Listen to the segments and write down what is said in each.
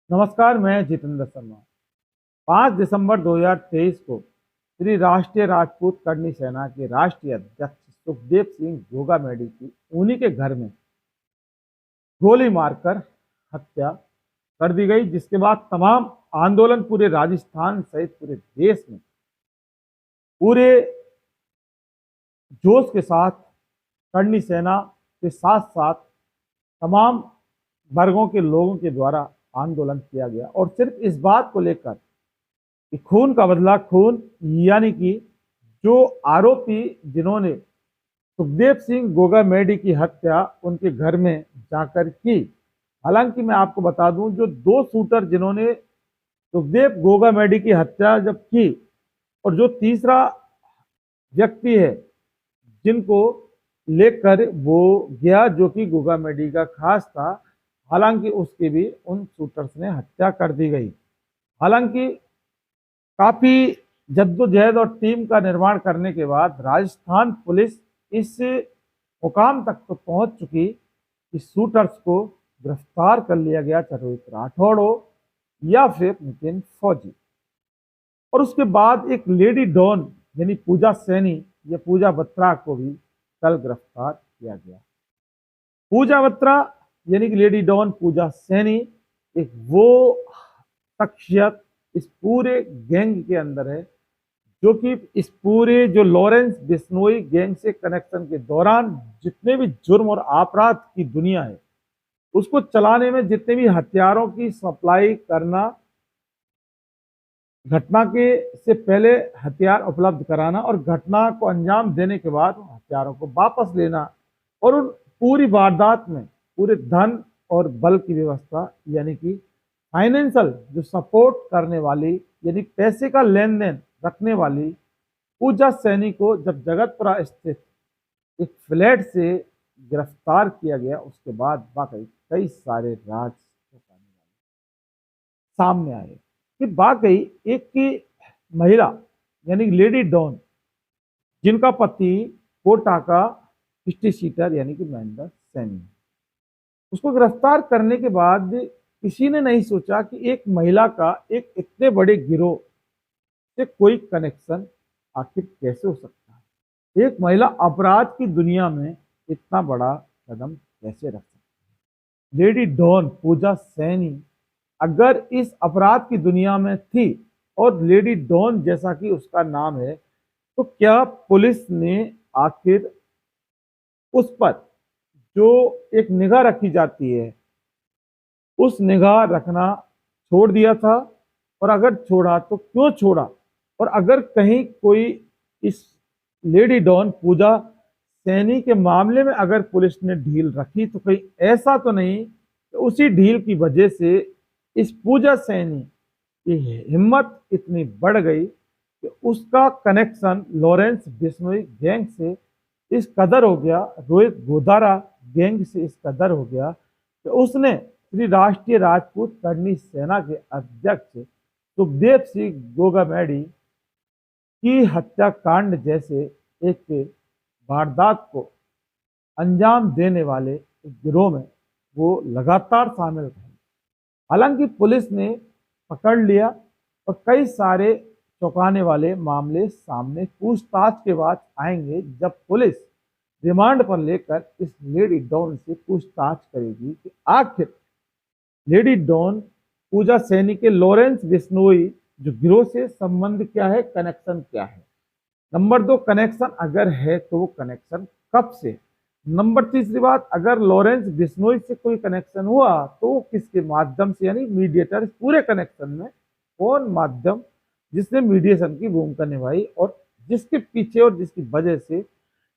नमस्कार, मैं जितेंद्र शर्मा। 5 दिसंबर 2023 को श्री राष्ट्रीय राजपूत करनी सेना के राष्ट्रीय अध्यक्ष सुखदेव सिंह गोगामेडी की उन्हीं के घर में गोली मारकर हत्या कर दी गई, जिसके बाद तमाम आंदोलन पूरे राजस्थान सहित पूरे देश में पूरे जोश के साथ करनी सेना के साथ साथ तमाम वर्गों के लोगों के द्वारा आंदोलन किया गया। और सिर्फ इस बात को लेकर कि खून का बदला खून, यानी कि जो आरोपी जिन्होंने सुखदेव सिंह गोगामेडी की हत्या उनके घर में जाकर की। हालांकि मैं आपको बता दूं, जो 2 शूटर जिन्होंने सुखदेव गोगामेडी की हत्या जब की और जो तीसरा व्यक्ति है जिनको लेकर वो गया, जो कि गोगामेडी का खास था, हालांकि उसकी भी उन शूटर्स ने हत्या कर दी गई। हालांकि काफी जद्दोजहद और टीम का निर्माण करने के बाद राजस्थान पुलिस इस मुकाम तक तो पहुंच चुकी कि शूटर्स को गिरफ्तार कर लिया गया, चाहे रोहित राठौड़ हो या फिर नितिन फौजी। और उसके बाद एक लेडी डॉन यानी पूजा सैनी या पूजा बत्रा को भी कल गिरफ्तार किया गया। पूजा बत्रा यानी कि लेडी डॉन पूजा सैनी एक वो शख्सियत इस पूरे गैंग के अंदर है जो कि इस पूरे जो लॉरेंस बिश्नोई गैंग से कनेक्शन के दौरान जितने भी जुर्म और अपराध की दुनिया है उसको चलाने में, जितने भी हथियारों की सप्लाई करना, घटना के से पहले हथियार उपलब्ध कराना और घटना को अंजाम देने के बाद हथियारों को वापस लेना, और उन पूरी वारदात में पूरे धन और बल की व्यवस्था यानी कि फाइनेंशियल जो सपोर्ट करने वाली यानी पैसे का लेन देन रखने वाली पूजा सैनी को जब जगतपुरा स्थित एक फ्लैट से गिरफ्तार किया गया, उसके बाद वाकई कई सारे राज सामने आए कि वाकई एक की महिला यानी लेडी डॉन जिनका पति कोटा का हिस्ट्री सीटर यानी कि महेंद्र सैनी, उसको गिरफ्तार करने के बाद किसी ने नहीं सोचा कि एक महिला का एक इतने बड़े गिरोह से कोई कनेक्शन आखिर कैसे हो सकता है। एक महिला अपराध की दुनिया में इतना बड़ा कदम कैसे रख सकती है। लेडी डॉन पूजा सैनी अगर इस अपराध की दुनिया में थी और लेडी डॉन जैसा कि उसका नाम है, तो क्या पुलिस ने आखिर उस पर जो एक निगाह रखी जाती है उस निगाह रखना छोड़ दिया था? और अगर छोड़ा तो क्यों छोड़ा? और अगर कहीं कोई इस लेडी डॉन पूजा सैनी के मामले में अगर पुलिस ने ढील रखी तो कहीं ऐसा तो नहीं कि उसी ढील की वजह से इस पूजा सैनी की हिम्मत इतनी बढ़ गई कि उसका कनेक्शन लॉरेंस बिश्नोई गैंग से इस कदर हो गया, रोहित गोदारा गैंग से इस कदर हो गया कि उसने श्री राष्ट्रीय राजपूत करनी सेना के अध्यक्ष सुखदेव सिंह गोगामेडी की हत्याकांड जैसे एक वारदात को अंजाम देने वाले गिरोह में वो लगातार शामिल रहे। हालांकि पुलिस ने पकड़ लिया और कई सारे चौंकाने वाले मामले सामने पूछताछ के बाद आएंगे, जब पुलिस रिमांड पर लेकर इस लेडी डॉन से पूछताछ करेगी कि आखिर लेडी डॉन पूजा सैनी के लॉरेंस बिश्नोई जो गिरोह से संबंध क्या है, कनेक्शन क्या है। नंबर 2, कनेक्शन अगर है तो वो कनेक्शन कब से। नंबर तीसरी बात, अगर लॉरेंस बिश्नोई से कोई कनेक्शन हुआ तो वो किसके माध्यम से, यानी मीडिएटर पूरे कनेक्शन में कौन माध्यम जिसने मीडिएशन की भूमिका निभाई और जिसके पीछे और जिसकी वजह से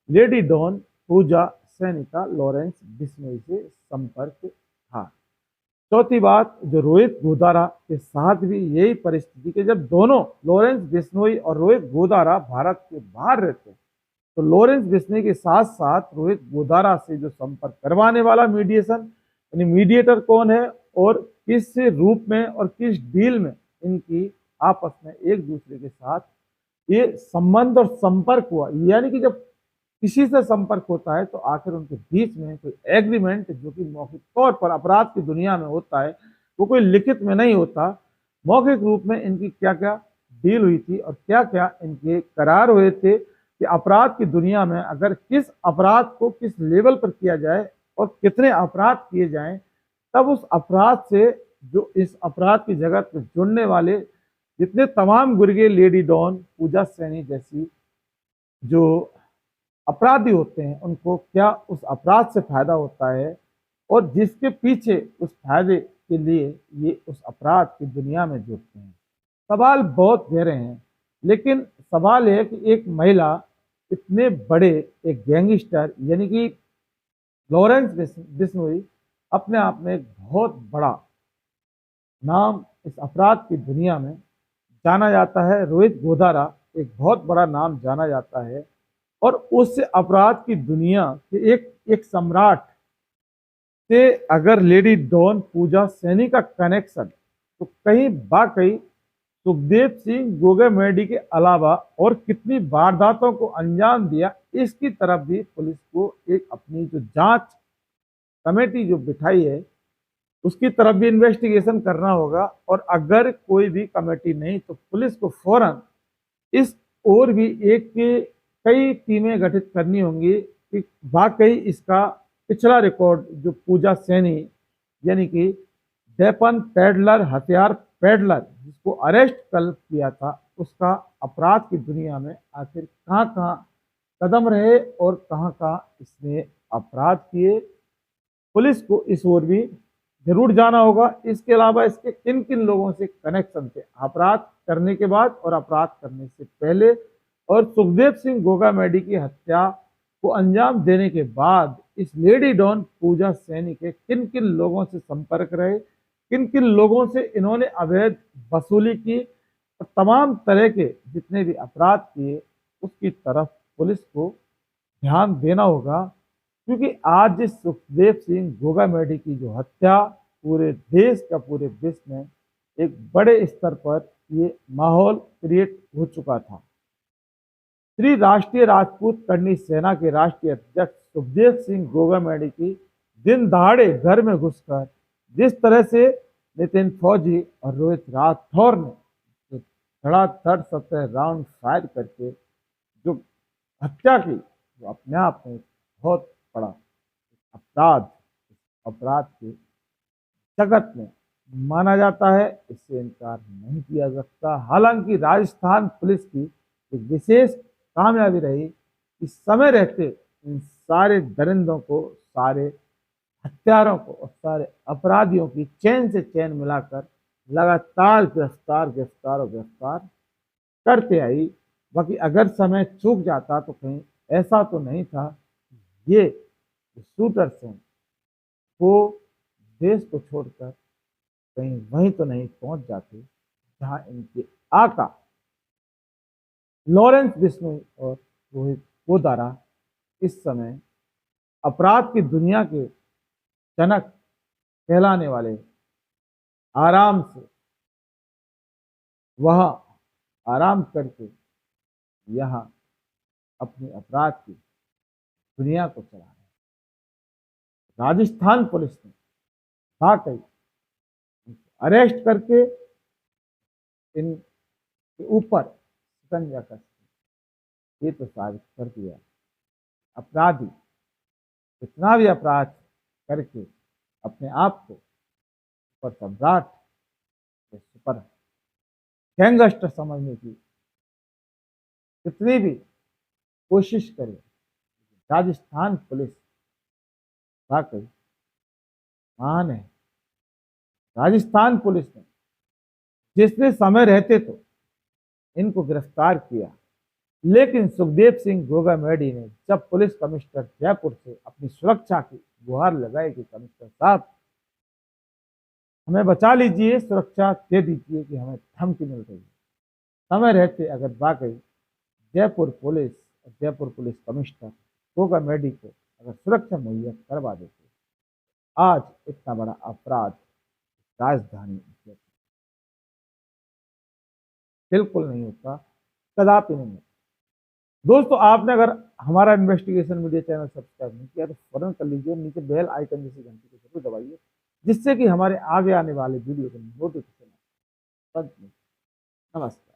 लेडी डॉन पूजा सैनी का लॉरेंस बिश्नोई से संपर्क था। चौथी बात, जो रोहित गोदारा के साथ भी यही परिस्थिति कि जब दोनों लॉरेंस बिश्नोई और रोहित गोदारा भारत के बाहर रहते तो लॉरेंस बिश्नोई के साथ साथ रोहित गोदारा से जो संपर्क करवाने वाला मीडिएशन यानी मीडिएटर कौन है और किस रूप में और किस डील में इनकी आपस में एक दूसरे के साथ ये संबंध और संपर्क हुआ। यानी कि जब किसी से संपर्क होता है तो आखिर उनके बीच में कोई एग्रीमेंट जो कि मौखिक तौर पर अपराध की दुनिया में होता है, वो कोई लिखित में नहीं होता, मौखिक रूप में इनकी क्या क्या डील हुई थी और क्या क्या इनके करार हुए थे कि अपराध की दुनिया में अगर किस अपराध को किस लेवल पर किया जाए और कितने अपराध किए जाएं, तब उस अपराध से जो इस अपराध की जगत में जुड़ने वाले जितने तमाम गुर्गे लेडी डॉन पूजा सैनी जैसी जो अपराधी होते हैं उनको क्या उस अपराध से फायदा होता है और जिसके पीछे उस फायदे के लिए ये उस अपराध की दुनिया में जुड़ते हैं। सवाल बहुत गहरे हैं, लेकिन सवाल है कि एक महिला इतने बड़े एक गैंगस्टर यानी कि लॉरेंस बिश्नोई अपने आप में एक बहुत बड़ा नाम इस अपराध की दुनिया में जाना जाता है। रोहित गोधारा एक बहुत बड़ा नाम जाना जाता है और उस अपराध की दुनिया के एक सम्राट से अगर लेडी डॉन पूजा सैनी का कनेक्शन तो कहीं वाकई सुखदेव सिंह गोगामेडी के अलावा और कितनी वारदातों को अंजाम दिया, इसकी तरफ भी पुलिस को एक अपनी जो जांच कमेटी जो बिठाई है उसकी तरफ भी इन्वेस्टिगेशन करना होगा। और अगर कोई भी कमेटी नहीं तो पुलिस को फौरन इस और भी एक के कई टीमें गठित करनी होंगी कि वाकई इसका पिछला रिकॉर्ड जो पूजा सैनी यानी कि वेपन पेडलर हथियार पेडलर जिसको अरेस्ट कल किया था उसका अपराध की दुनिया में आखिर कहाँ कहाँ कदम रहे और कहाँ कहाँ इसने अपराध किए, पुलिस को इस ओर भी जरूर जाना होगा। इसके अलावा इसके किन किन लोगों से कनेक्शन थे अपराध करने के बाद और अपराध करने से पहले, और सुखदेव सिंह गोगामेडी की हत्या को अंजाम देने के बाद इस लेडी डॉन पूजा सैनी के किन किन लोगों से संपर्क रहे, किन किन लोगों से इन्होंने अवैध वसूली की और तमाम तरह के जितने भी अपराध किए उसकी तरफ पुलिस को ध्यान देना होगा। क्योंकि आज जिस सुखदेव सिंह गोगामेडी की जो हत्या पूरे देश का पूरे विश्व में एक बड़े स्तर पर ये माहौल क्रिएट हो चुका था। श्री राष्ट्रीय राजपूत करनी सेना के राष्ट्रीय अध्यक्ष सुखदेव सिंह गोगामेडी की दिन दहाड़े घर में घुसकर जिस तरह से नितिन फौजी और रोहित राठौर ने धड़ाधड़ 17 राउंड फायर करके जो हत्या की वो अपने आप में बहुत बड़ा अपराध के जगत में माना जाता है, इससे इनकार नहीं किया सकता। हालांकि राजस्थान पुलिस की एक विशेष कामयाबी रही कि समय रहते इन सारे दरिंदों को, सारे हत्यारों को और सारे अपराधियों की चैन से चैन मिलाकर लगातार गिरफ्तार करते आई। बाकी अगर समय चूक जाता तो कहीं ऐसा तो नहीं था ये शूटर्स हैं वो देश को छोड़कर कहीं वहीं तो नहीं पहुंच जाते जहां इनके आका लॉरेंस बिश्नोई और रोहित गोधारा इस समय अपराध की दुनिया के जनक कहलाने वाले आराम से वह आराम करके यहाँ अपनी अपराध की दुनिया को चला रहे हैं। राजस्थान पुलिस ने वाकई अरेस्ट करके इनके ऊपर शिकंजा कस ये तो साबित कर दिया अपराधी कितना भी अपराध करके अपने आप को सुपर सम्राट सुपर गैंगस्टर समझने की कितनी भी कोशिश करे, राजस्थान पुलिस वाकई महान है। राजस्थान पुलिस ने जिसने समय रहते तो इनको गिरफ्तार किया, लेकिन सुखदेव सिंह गोगामेडी ने जब पुलिस कमिश्नर जयपुर से अपनी सुरक्षा की गुहार लगाई कि कमिश्नर साहब हमें बचा लीजिए, सुरक्षा दे दीजिए कि हमें धमकी मिल रही है, समय रहते अगर वाकई जयपुर पुलिस कमिश्नर गोगामेडी को अगर सुरक्षा मुहैया करवा देते आज इतना बड़ा अपराध राजधानी बिल्कुल नहीं होता, कदापि नहीं होता। दोस्तों आपने अगर हमारा इन्वेस्टिगेशन मीडिया चैनल सब्सक्राइब नहीं किया तो फौरन कर लीजिए, नीचे बेल आइकन जैसी घंटी को जरूर दबाइए जिससे कि हमारे आगे आने वाले वीडियो के नोटिफिकेशन। नमस्कार।